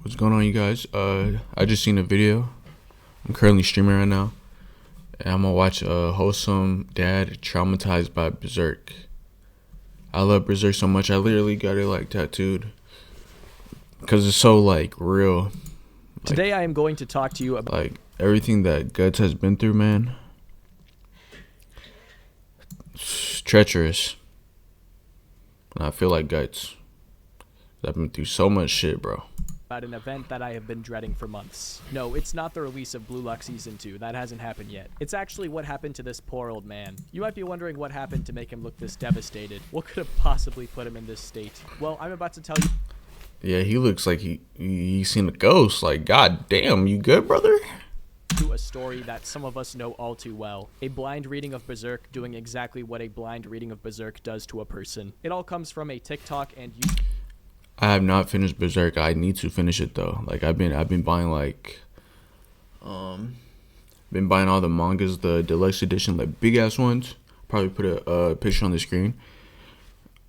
What's going on, you guys? I just seen a video. I'm currently streaming right now, and I'm gonna watch a wholesome dad traumatized by Beserk. I love Beserk so much. I literally got it like tattooed because it's so like real. Today I am going to talk to you about Like everything that Guts has been through, man. It's treacherous. And I feel like Guts. I've been through so much shit, bro. an event that I have been dreading for months. No, it's not the release of Blue Lock Season 2. That hasn't happened yet. It's actually what happened to this poor old man. You might be wondering what happened to make him look this devastated. What could have possibly put him in this state? Well, I'm about to tell you. Yeah, he looks like he seen a ghost. Like, god damn, you good, brother? A story that some of us know all too well. A blind reading of Beserk doing exactly what a blind reading of Beserk does to a person. It all comes from a TikTok and YouTube. I have not finished Beserk. I need to finish it though. Like I've been buying like been buying all the mangas, the deluxe edition, like big ass ones. Probably put a picture on the screen.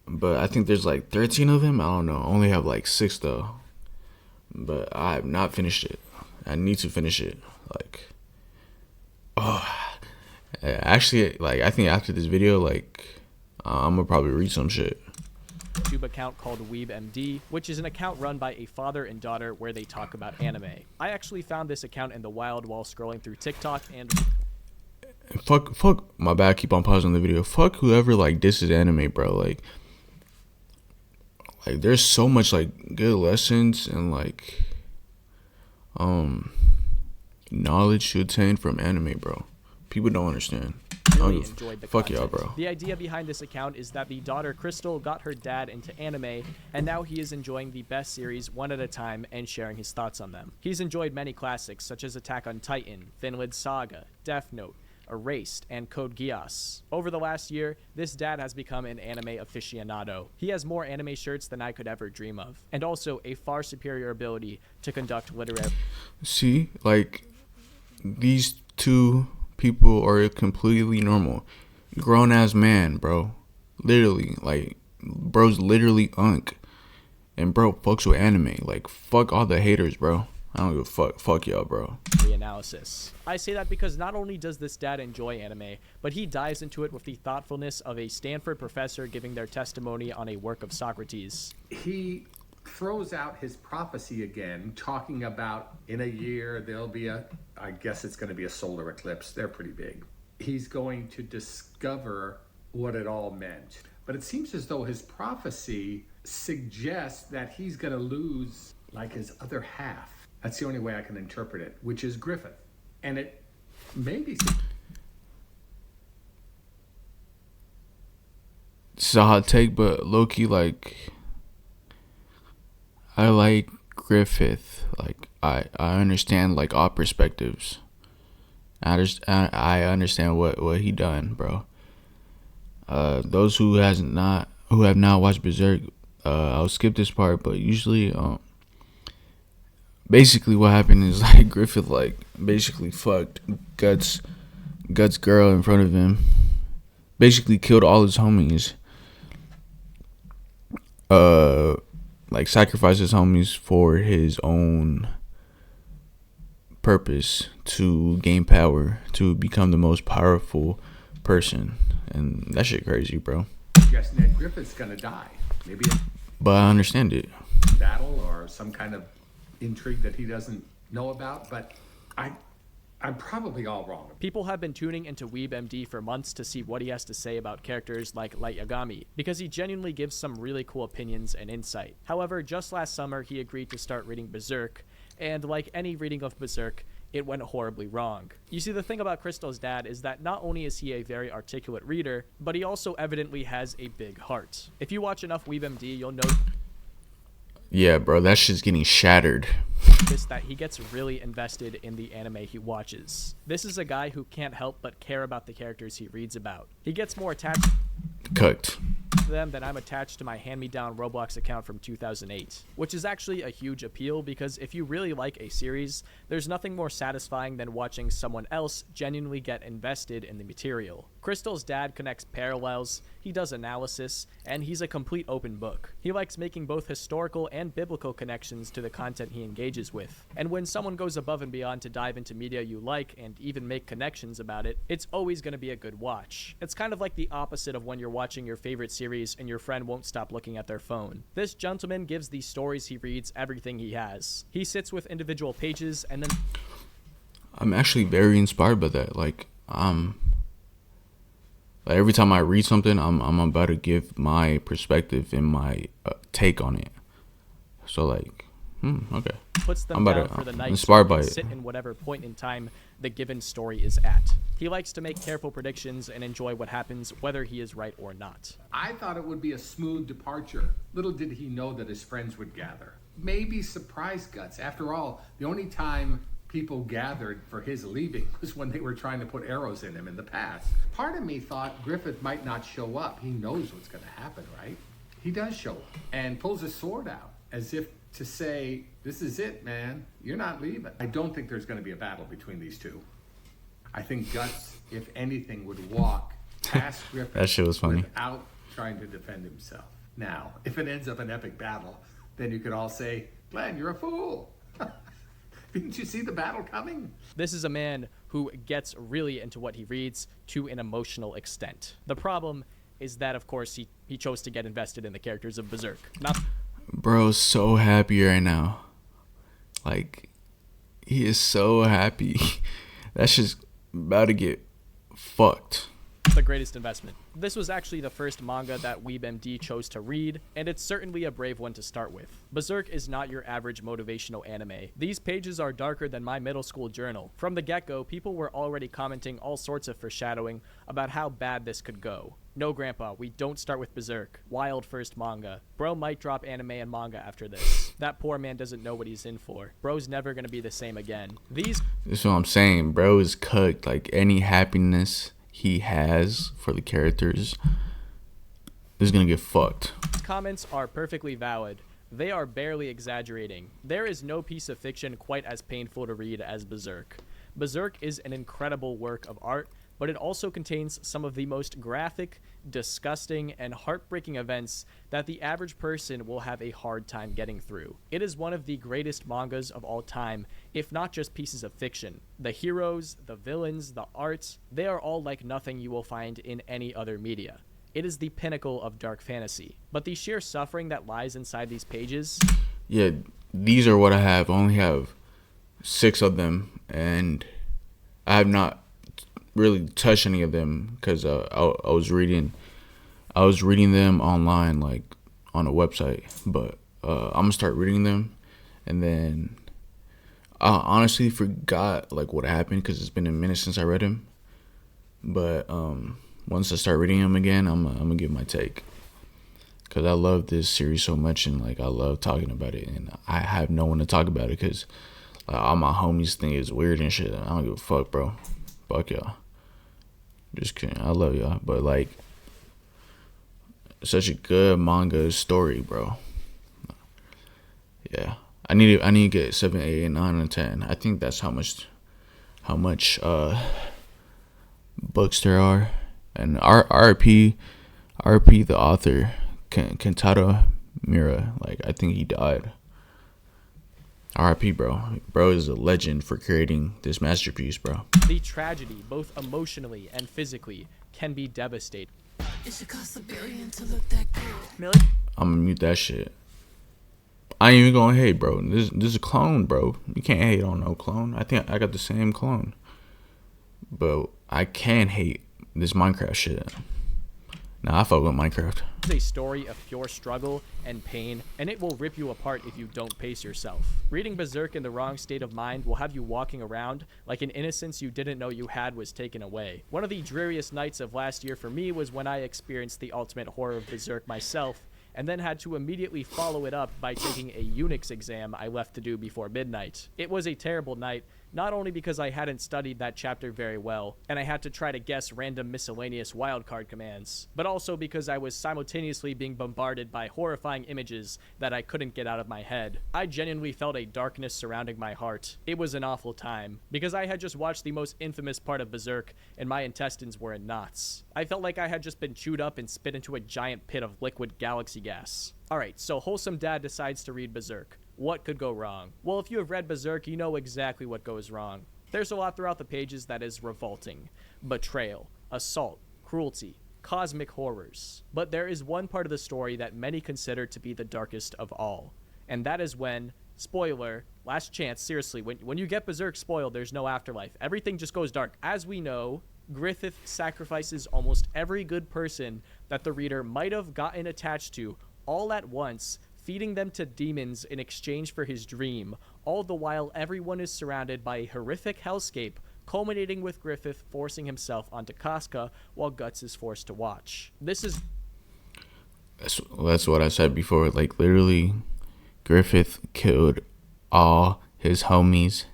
But I think there's like 13 of them. I don't know. I only have like 6 though. But I have not finished it. I need to finish it. Like, oh, actually, like I think after this video, like, I'm gonna probably read some shit. YouTube account called WeebMD, which is an account run by a father and daughter where they talk about anime. I actually found this account in the wild while scrolling through TikTok and fuck. My bad. I keep on pausing the video. Fuck whoever like disses anime, bro. Like there's so much like good lessons and like knowledge to attain from anime, bro. People don't understand. Really enjoyed the fuck content. y'all, bro. The idea behind this account is that the daughter Crystal got her dad into anime, and now he is enjoying the best series one at a time and sharing his thoughts on them. He's enjoyed many classics such as Attack on Titan, Vinland Saga, Death Note, Erased, and Code Geass. Over the last year, this dad has become an anime aficionado. He has more anime shirts than I could ever dream of, and also a far superior ability to conduct literary. See, like these two people are completely normal, grown ass man, bro. Literally, like, bro's literally unk, and bro fucks with anime. Like, fuck all the haters, bro. I don't give a fuck. Fuck y'all, bro. Analysis. I say that because not only does this dad enjoy anime, but he dives into it with the thoughtfulness of a Stanford professor giving their testimony on a work of Socrates. He throws out his prophecy again, talking about in a year there'll be I guess it's going to be a solar eclipse. They're pretty big. He's going to discover what it all meant. But it seems as though his prophecy suggests that he's going to lose like his other half. That's the only way I can interpret it, which is Griffith. And it maybe... This is a hot take, but low-key, like, I like Griffith. Like, I understand, like, all perspectives. I understand what he done, bro. Those who have not watched Beserk, I'll skip this part, but usually, basically what happened is like Griffith like basically fucked Guts girl in front of him. Basically killed all his homies. Like sacrificed his homies for his own purpose to gain power, to become the most powerful person. And that shit crazy, bro. Yes, Ned Griffith's gonna die. Maybe but I understand it. Battle or some kind of intrigue that he doesn't know about, but I'm probably all wrong. People have been tuning into WeebMD for months to see what he has to say about characters like Light Yagami, because he genuinely gives some really cool opinions and insight. However, just last summer, he agreed to start reading Beserk, and like any reading of Beserk, it went horribly wrong. You see, the thing about Crystal's dad is that not only is he a very articulate reader, but he also evidently has a big heart. If you watch enough WeebMD, you'll know... Yeah, bro, that shit's getting shattered. That he gets really invested in the anime he watches. This is a guy who can't help but care about the characters he reads about. He gets more attached Cooked. to them than I'm attached to my hand-me-down Roblox account from 2008, which is actually a huge appeal because if you really like a series, there's nothing more satisfying than watching someone else genuinely get invested in the material. Crystal's dad connects parallels, he does analysis, and he's a complete open book. He likes making both historical and biblical connections to the content he engages with. And when someone goes above and beyond to dive into media you like and even make connections about it, it's always going to be a good watch. It's kind of like the opposite of when you're watching your favorite series and your friend won't stop looking at their phone. This gentleman gives the stories he reads everything he has. He sits with individual pages and then... I'm actually very inspired by that. Like every time I read something, I'm about to give my perspective and my take on it. So like, okay. Puts them down for the night. Inspired by it. Sit in whatever point in time the given story is at. He likes to make careful predictions and enjoy what happens, whether he is right or not. I thought it would be a smooth departure. Little did he know that his friends would gather. Maybe surprise Guts. After all, the only time people gathered for his leaving was when they were trying to put arrows in him in the past. Part of me thought Griffith might not show up. He knows what's going to happen, right? He does show up and pulls his sword out as if to say, this is it, man. You're not leaving. I don't think there's going to be a battle between these two. I think Guts, if anything, would walk past Griffith That shit was funny. without trying to defend himself. Now, if it ends up an epic battle, then you could all say, Glenn, you're a fool. Didn't you see the battle coming? This is a man who gets really into what he reads to an emotional extent. The problem is that, of course, he chose to get invested in the characters of Beserk. Bro's so happy right now. Like, he is so happy. That's just about to get fucked. The greatest investment. This was actually the first manga that WeebMD chose to read, and it's certainly a brave one to start with. Beserk is not your average motivational anime. These pages are darker than my middle school journal. From the get-go, people were already commenting all sorts of foreshadowing about how bad this could go. No, Grandpa, we don't start with Beserk. Wild first manga. Bro might drop anime and manga after this. That poor man doesn't know what he's in for. Bro's never gonna be the same again. This is what I'm saying. Bro is cooked. Like, any happiness he has for the characters is gonna get fucked. Comments are perfectly valid. They are barely exaggerating. There is no piece of fiction quite as painful to read as Beserk. Beserk is an incredible work of art, but it also contains some of the most graphic, disgusting, and heartbreaking events that the average person will have a hard time getting through. It is one of the greatest mangas of all time, if not just pieces of fiction. The heroes, the villains, the art, they are all like nothing you will find in any other media. It is the pinnacle of dark fantasy. But the sheer suffering that lies inside these pages... Yeah, these are what I have. I only have 6 of them, and I have not really touched any of them because I was reading them online, like on a website. But I'm gonna start reading them, and then I honestly forgot like what happened because it's been a minute since I read them. But once I start reading them again, I'm gonna give my take because I love this series so much, and like I love talking about it, and I have no one to talk about it because all my homies think it's weird and shit. I don't give a fuck, bro. Fuck y'all. Just kidding. I love y'all, but like, such a good manga story, bro. Yeah, I need to get 7, 8, and 9, and 10. I think that's how much books there are. And RP the author, Kentaro Miura, like I think he died. RIP, bro. Bro is a legend for creating this masterpiece, bro. The tragedy, both emotionally and physically, can be devastating. It should cost $1 billion to look that good. I'm gonna mute that shit. I ain't even gonna hate, bro. This is a clone, bro. You can't hate on no clone. I think I got the same clone. But I can hate this Minecraft shit. Nah, I fuck with Minecraft. It's a story of pure struggle and pain, and it will rip you apart if you don't pace yourself. Reading Beserk in the wrong state of mind will have you walking around like an innocence you didn't know you had was taken away. One of the dreariest nights of last year for me was when I experienced the ultimate horror of Beserk myself, and then had to immediately follow it up by taking a Unix exam I left to do before midnight. It was a terrible night, not only because I hadn't studied that chapter very well, and I had to try to guess random miscellaneous wildcard commands, but also because I was simultaneously being bombarded by horrifying images that I couldn't get out of my head. I genuinely felt a darkness surrounding my heart. It was an awful time, because I had just watched the most infamous part of Beserk, and my intestines were in knots. I felt like I had just been chewed up and spit into a giant pit of liquid galaxy gas. Alright, so Wholesome Dad decides to read Beserk. What could go wrong? Well, if you have read Beserk, you know exactly what goes wrong. There's a lot throughout the pages that is revolting. Betrayal, assault, cruelty, cosmic horrors. But there is one part of the story that many consider to be the darkest of all. And that is when, spoiler, last chance, seriously, when you get Beserk spoiled, there's no afterlife. Everything just goes dark. As we know, Griffith sacrifices almost every good person that the reader might have gotten attached to all at once, feeding them to demons in exchange for his dream, all the while everyone is surrounded by a horrific hellscape, culminating with Griffith forcing himself onto Casca while Guts is forced to watch. That's what I said before. Like, literally, Griffith killed all his homies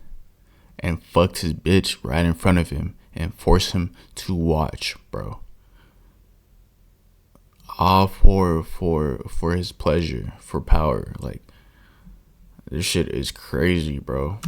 and fucked his bitch right in front of him and forced him to watch, bro. All for his pleasure, for power. Like, this shit is crazy, bro.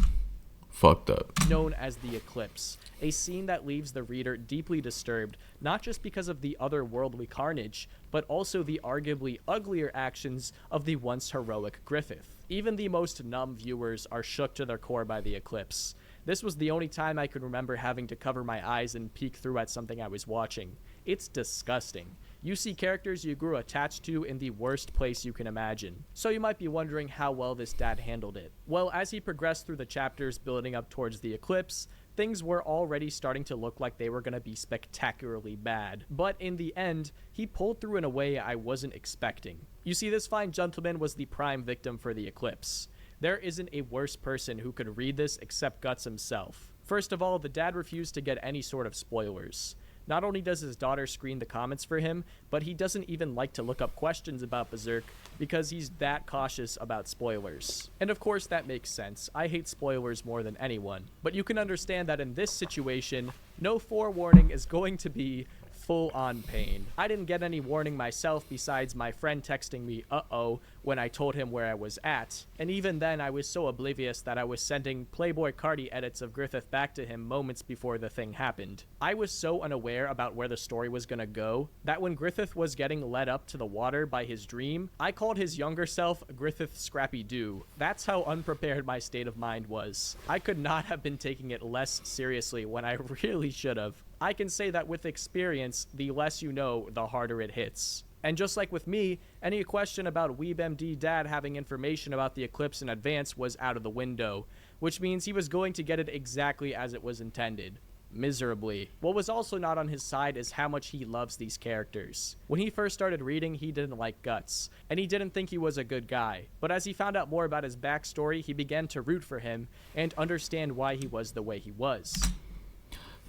Fucked up. Known as the Eclipse, a scene that leaves the reader deeply disturbed, not just because of the otherworldly carnage, but also the arguably uglier actions of the once heroic Griffith. Even the most numb viewers are shook to their core by the Eclipse. This was the only time I could remember having to cover my eyes and peek through at something I was watching. It's disgusting. You see characters you grew attached to in the worst place you can imagine. So you might be wondering how well this dad handled it. Well, as he progressed through the chapters building up towards the eclipse, things were already starting to look like they were going to be spectacularly bad. But in the end, he pulled through in a way I wasn't expecting. You see, this fine gentleman was the prime victim for the eclipse. There isn't a worse person who could read this except Guts himself. First of all, the dad refused to get any sort of spoilers. Not only does his daughter screen the comments for him, but he doesn't even like to look up questions about Beserk because he's that cautious about spoilers. And of course that makes sense. I hate spoilers more than anyone. But you can understand that in this situation, no forewarning is going to be full-on pain. I didn't get any warning myself besides my friend texting me, uh-oh, when I told him where I was at. And even then, I was so oblivious that I was sending Playboy Cardi edits of Griffith back to him moments before the thing happened. I was so unaware about where the story was gonna go that when Griffith was getting led up to the water by his dream, I called his younger self Griffith Scrappy Doo. That's how unprepared my state of mind was. I could not have been taking it less seriously when I really should have. I can say that with experience, the less you know, the harder it hits. And just like with me, any question about WeebMD Dad having information about the eclipse in advance was out of the window, which means he was going to get it exactly as it was intended. Miserably. What was also not on his side is how much he loves these characters. When he first started reading, he didn't like Guts, and he didn't think he was a good guy. But as he found out more about his backstory, he began to root for him and understand why he was the way he was.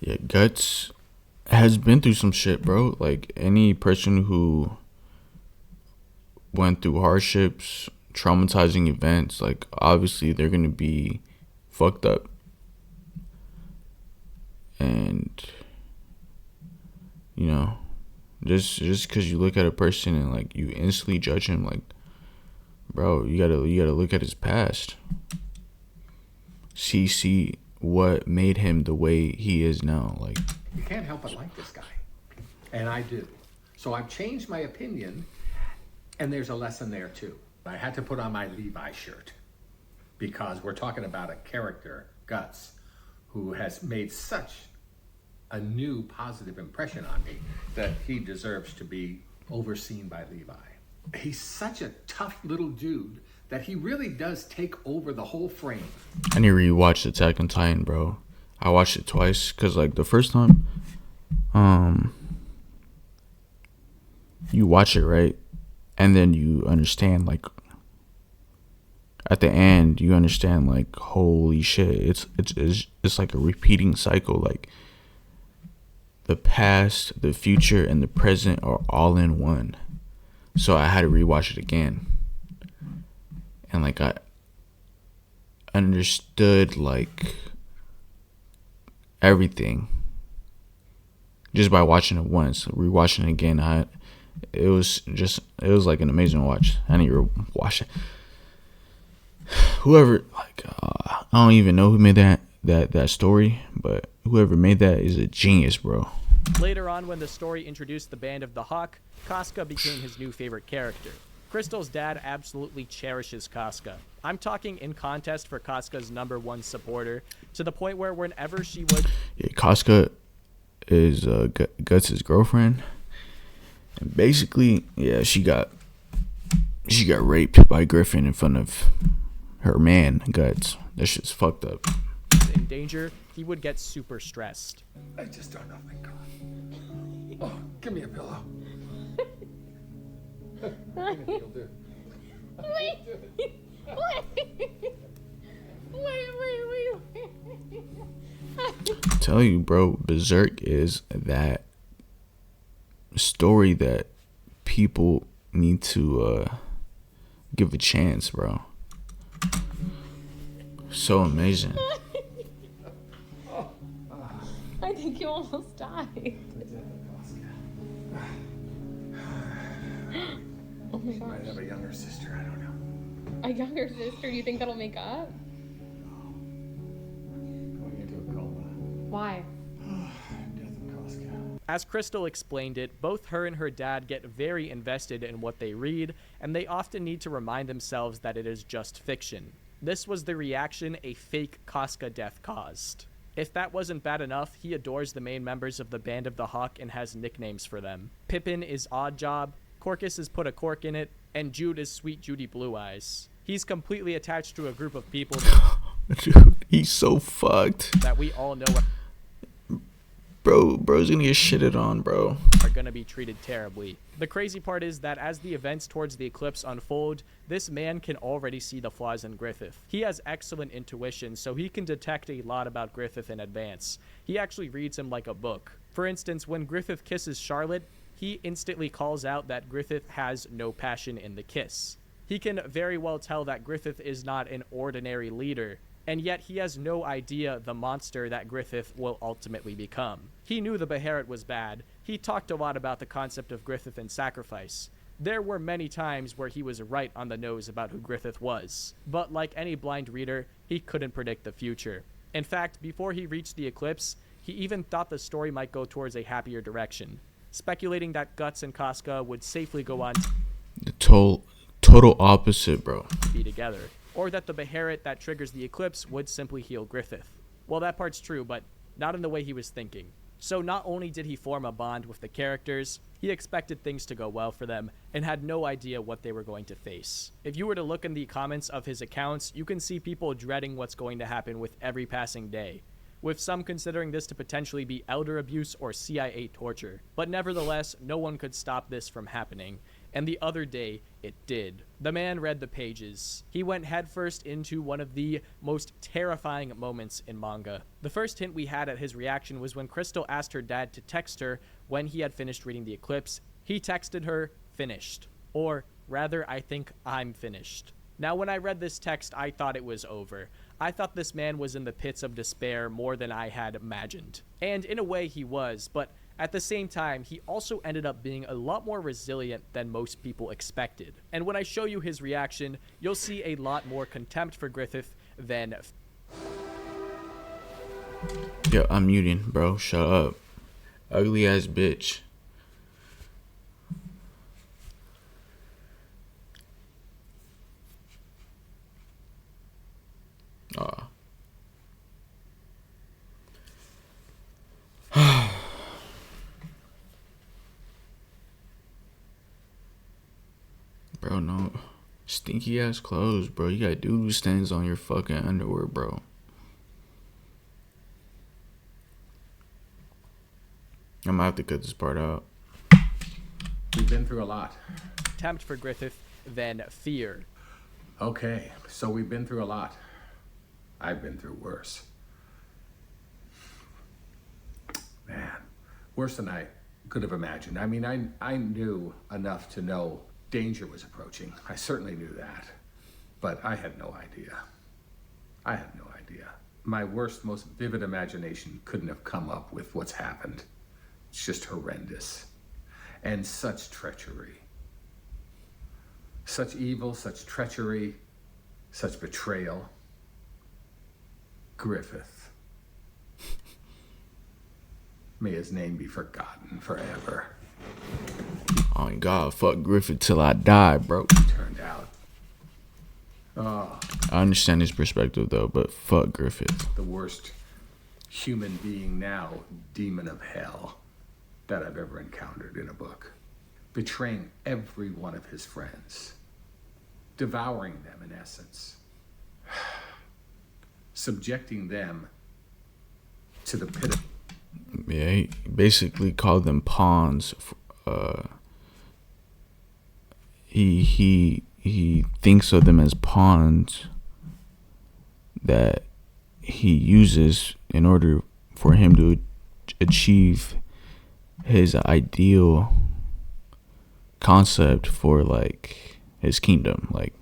Yeah, Guts has been through some shit, bro. Like, any person who went through hardships, traumatizing events, like, obviously they're gonna be fucked up. And, you know, just because you look at a person and, like, you instantly judge him, like, bro, you gotta look at his past. See what made him the way he is now. Like, you can't help but like this guy, and I do. So I've changed my opinion, and there's a lesson there too. I had to put on my Levi shirt because we're talking about a character, Guts, who has made such a new positive impression on me that he deserves to be overseen by Levi. He's such a tough little dude that he really does take over the whole frame. I need to rewatch Attack on Titan, bro. I watched it twice because, like, the first time, you watch it, right? And then you understand, like, at the end, you understand, like, holy shit, it's like a repeating cycle. Like, the past, the future, and the present are all in one. So I had to rewatch it again. And, like, I understood, like, everything just by watching it once. Rewatching it again, it was like an amazing watch. I need to watch it. Whoever, I don't even know who made that story, but whoever made that is a genius, bro. Later on, when the story introduced the Band of the Hawk, Casca became his new favorite character. Crystal's dad absolutely cherishes Casca. I'm talking in contest for Casca's #1 supporter, to the point where whenever she would... Yeah, Casca is Guts' girlfriend. And basically, yeah, she got raped by Griffin in front of her man, Guts. That shit's fucked up. In danger, he would get super stressed. I just don't know. My God. Oh, give me a pillow. Wait. I tell you, bro, Beserk is that story that people need to give a chance, bro. So amazing. I think you almost died. Oh my She might gosh. have a younger sister. I don't know. A younger sister, do you think that'll make up? Going into a coma. Why? Death of Casca. As Crystal explained it, both her and her dad get very invested in what they read, and they often need to remind themselves that it is just fiction. This was the reaction a fake Casca death caused. If that wasn't bad enough, he adores the main members of the Band of the Hawk and has nicknames for them. Pippin is Oddjob, Corcus is Put a Cork in It, and Jude is Sweet Judy Blue Eyes. He's completely attached to a group of people Dude, he's so fucked. that we all know Bro's gonna get shitted on, bro. are going to be treated terribly. The crazy part is that as the events towards the eclipse unfold, this man can already see the flaws in Griffith. He has excellent intuition, so he can detect a lot about Griffith in advance. He actually reads him like a book. For instance, when Griffith kisses Charlotte, he instantly calls out that Griffith has no passion in the kiss. He can very well tell that Griffith is not an ordinary leader, and yet he has no idea the monster that Griffith will ultimately become. He knew the Beherit was bad. He talked a lot about the concept of Griffith and sacrifice. There were many times where he was right on the nose about who Griffith was, but like any blind reader, he couldn't predict the future. In fact, before he reached the eclipse, he even thought the story might go towards a happier direction, speculating that Guts and Casca would safely go on The total opposite, bro. to be together, or that the Beherit that triggers the eclipse would simply heal Griffith. Well, that part's true, but not in the way he was thinking. So not only did he form a bond with the characters, he expected things to go well for them and had no idea what they were going to face. If you were to look in the comments of his accounts, you can see people dreading what's going to happen with every passing day, with some considering this to potentially be elder abuse or CIA torture. But nevertheless, no one could stop this from happening, and the other day, it did. The man read the pages. He went headfirst into one of the most terrifying moments in manga. The first hint we had at his reaction was when Crystal asked her dad to text her when he had finished reading the eclipse. He texted her, "Finished." Or, rather, I think I'm finished. Now, when I read this text, I thought it was over. I thought this man was in the pits of despair more than I had imagined. And in a way, he was, but at the same time, he also ended up being a lot more resilient than most people expected. And when I show you his reaction, you'll see a lot more contempt for Griffith than... Yo, I'm muting, bro. Shut up. Ugly ass bitch. Bro, no. Stinky ass clothes, bro. You got doodle stains on your fucking underwear, bro. I'm gonna have to cut this part out. We've been through a lot. contempt for Griffith than fear. Okay, so we've been through a lot. I've been through worse. Man, worse than I could have imagined. I mean, I knew enough to know danger was approaching. I certainly knew that. But I had no idea. I had no idea. My worst, most vivid imagination couldn't have come up with what's happened. It's just horrendous. And such treachery. Such evil, such treachery, such betrayal. Griffith. May his name be forgotten forever. Oh my god, fuck Griffith till I die, bro. Turned out. Oh, I understand his perspective though, but fuck Griffith. the worst human being now, demon of hell, that I've ever encountered in a book. Betraying every one of his friends. Devouring them, in essence. Subjecting them to the pit of... Yeah, he basically called them pawns. He thinks of them as pawns that he uses in order for him to achieve his ideal concept for like his kingdom, like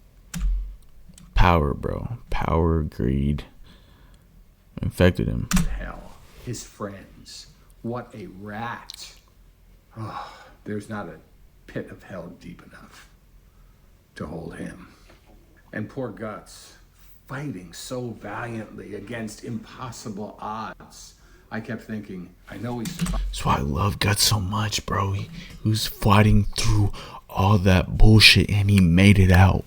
power, bro. Power, greed infected him. hell. His friends. What a rat. Oh, there's not a pit of hell deep enough to hold him. And poor Guts, fighting so valiantly against impossible odds. I kept thinking, I know he's survived. That's why I love Guts so much, bro. He was fighting through all that bullshit and he made it out.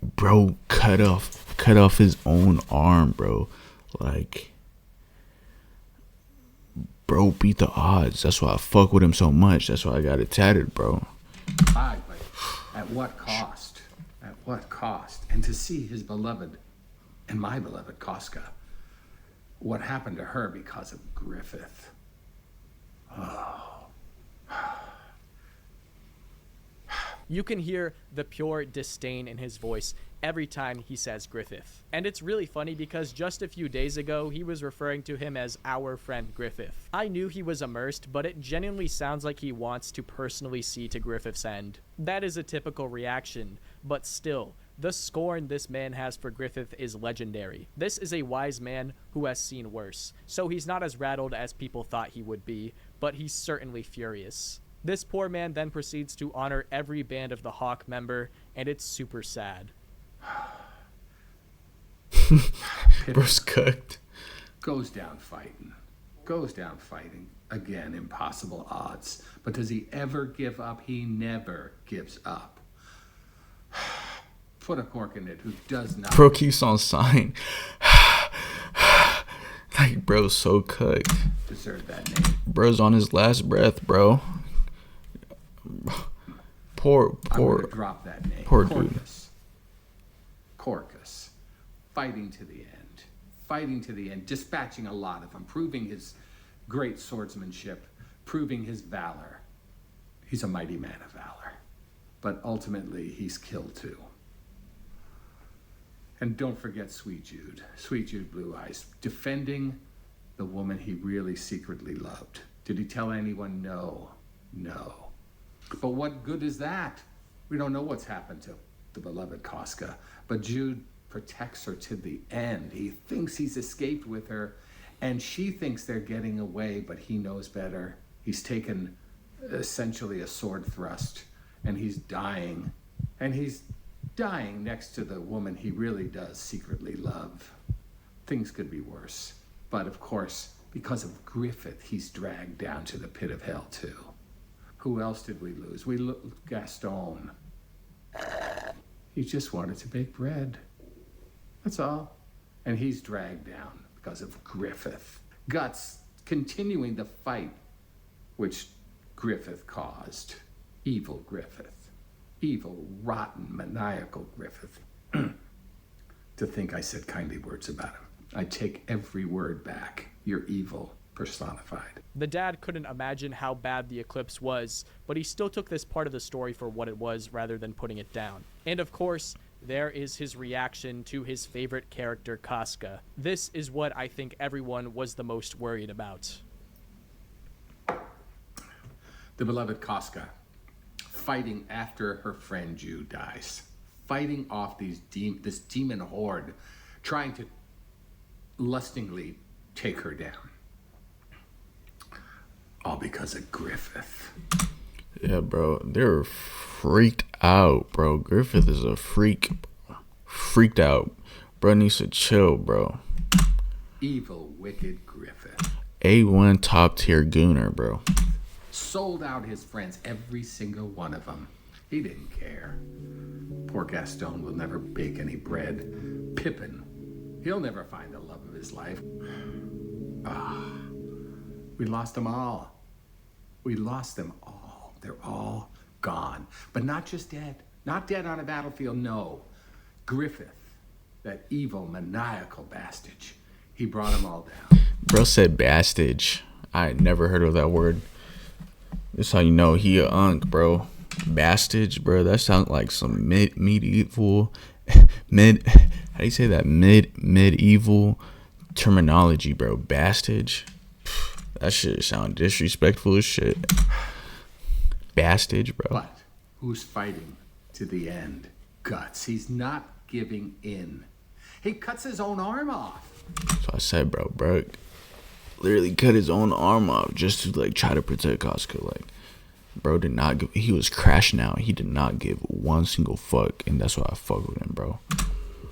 Bro cut off his own arm, bro. Like, bro beat the odds. That's why I fuck with him so much. That's why I got it tatted, bro. But at what cost? At what cost? And to see his beloved, and my beloved Casca, what happened to her because of Griffith. You can hear the pure disdain in his voice every time he says Griffith. And it's really funny because just a few days ago, he was referring to him as our friend Griffith. I knew he was immersed, but it genuinely sounds like he wants to personally see to Griffith's end. That is a typical reaction, but still, the scorn this man has for Griffith is legendary. This is a wise man who has seen worse, so he's not as rattled as people thought he would be, but he's certainly furious. This poor man then proceeds to honor every Band of the Hawk member, and it's super sad. Bro's cooked. Goes down fighting. Again, impossible odds. But does he ever give up? He never gives up. Put a cork in it who does not. Bro keeps on sighing. Like, bro's so cooked. Deserve that name. Bro's on his last breath, bro. Poor. I'm gonna drop that name. Poor dude. Corcus. Fighting to the end. Dispatching a lot of them. Proving his great swordsmanship. Proving his valor. He's a mighty man of valor. But ultimately, he's killed too. And don't forget Sweet Jude Blue Eyes, defending the woman he really secretly loved. Did he tell anyone? No. But what good is that? We don't know what's happened to the beloved Casca, but Jude protects her to the end. He thinks he's escaped with her, and she thinks they're getting away, but he knows better. He's taken essentially a sword thrust, and he's dying. And he's dying next to the woman he really does secretly love. Things could be worse. But of course, because of Griffith, he's dragged down to the pit of hell too. Who else did we lose? We lost Gaston. He just wanted to bake bread. That's all. And he's dragged down because of Griffith. Guts continuing the fight which Griffith caused. Evil Griffith. Evil, rotten, maniacal Griffith. To think I said kindly words about him. I take every word back. You're evil personified. The dad couldn't imagine how bad the eclipse was, but he still took this part of the story for what it was rather than putting it down. And of course, there is his reaction to his favorite character, Casca. This is what I think everyone was the most worried about. The beloved Casca, fighting after her friend Jude dies, fighting off this demon horde, trying to lustingly take her down. All because of Griffith. Yeah, bro. They're freaked out, bro. Griffith is a freak. Freaked out. Bro needs to chill, bro. Evil, wicked Griffith. A1 top tier gooner, bro. Sold out his friends, every single one of them. He didn't care. Poor Gaston will never bake any bread. Pippin, he'll never find the love of his life. We lost them all. We lost them all. They're all gone. But not just dead. Not dead on a battlefield, no. Griffith, that evil, maniacal bastard. He brought them all down. Bro said bastage. I had never heard of that word. That's how you know he a unk, bro. Bastage, bro. That sounds like some medieval how do you say that? Medieval terminology, bro. Bastage. That shit sound disrespectful as shit. Bastage, bro. But who's fighting to the end? Guts. He's not giving in. He cuts his own arm off. So I said, bro literally cut his own arm off just to like try to protect Casca. Like, bro did not give. He was crashing out. He did not give one single fuck, and that's why I fuck with him, bro.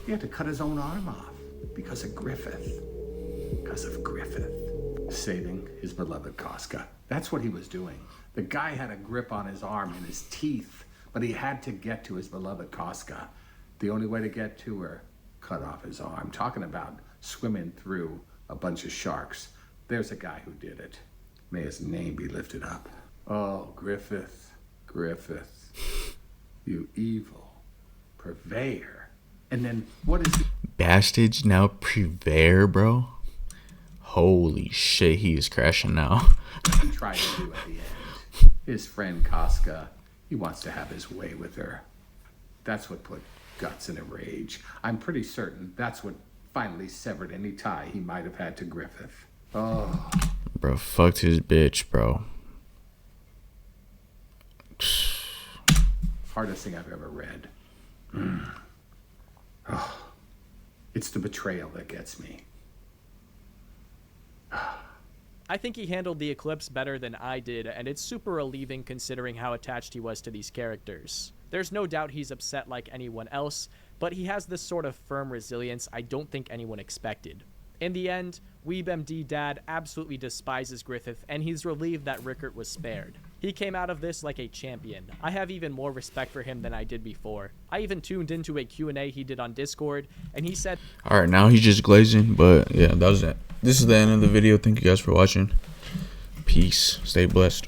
He had to cut his own arm off because of Griffith. Because of Griffith. Saving his beloved Casca. That's what he was doing. The guy had a grip on his arm and his teeth, but he had to get to his beloved Casca. The only way to get to her, cut off his arm. Talking about swimming through a bunch of sharks. There's a guy who did it. May his name be lifted up. Oh, Griffith, Griffith, you evil purveyor. And then what is it? Bastage now purveyor, bro. Holy shit, he is crashing now. He tried to do at the end? His friend Casca, he wants to have his way with her. That's what put Guts in a rage. I'm pretty certain that's what finally severed any tie he might have had to Griffith. Oh. Bro fucked his bitch, bro. Hardest thing I've ever read. Oh. It's the betrayal that gets me. I think he handled the eclipse better than I did, and it's super relieving considering how attached he was to these characters. There's no doubt he's upset like anyone else, but he has this sort of firm resilience I don't think anyone expected. In the end, WeebMD Dad absolutely despises Griffith, and he's relieved that Rickert was spared. He came out of this like a champion. I have even more respect for him than I did before. I even tuned into a Q&A he did on Discord, and he said, Alright, now he's just glazing, but yeah, that was it. This is the end of the video. Thank you guys for watching. Peace. Stay blessed.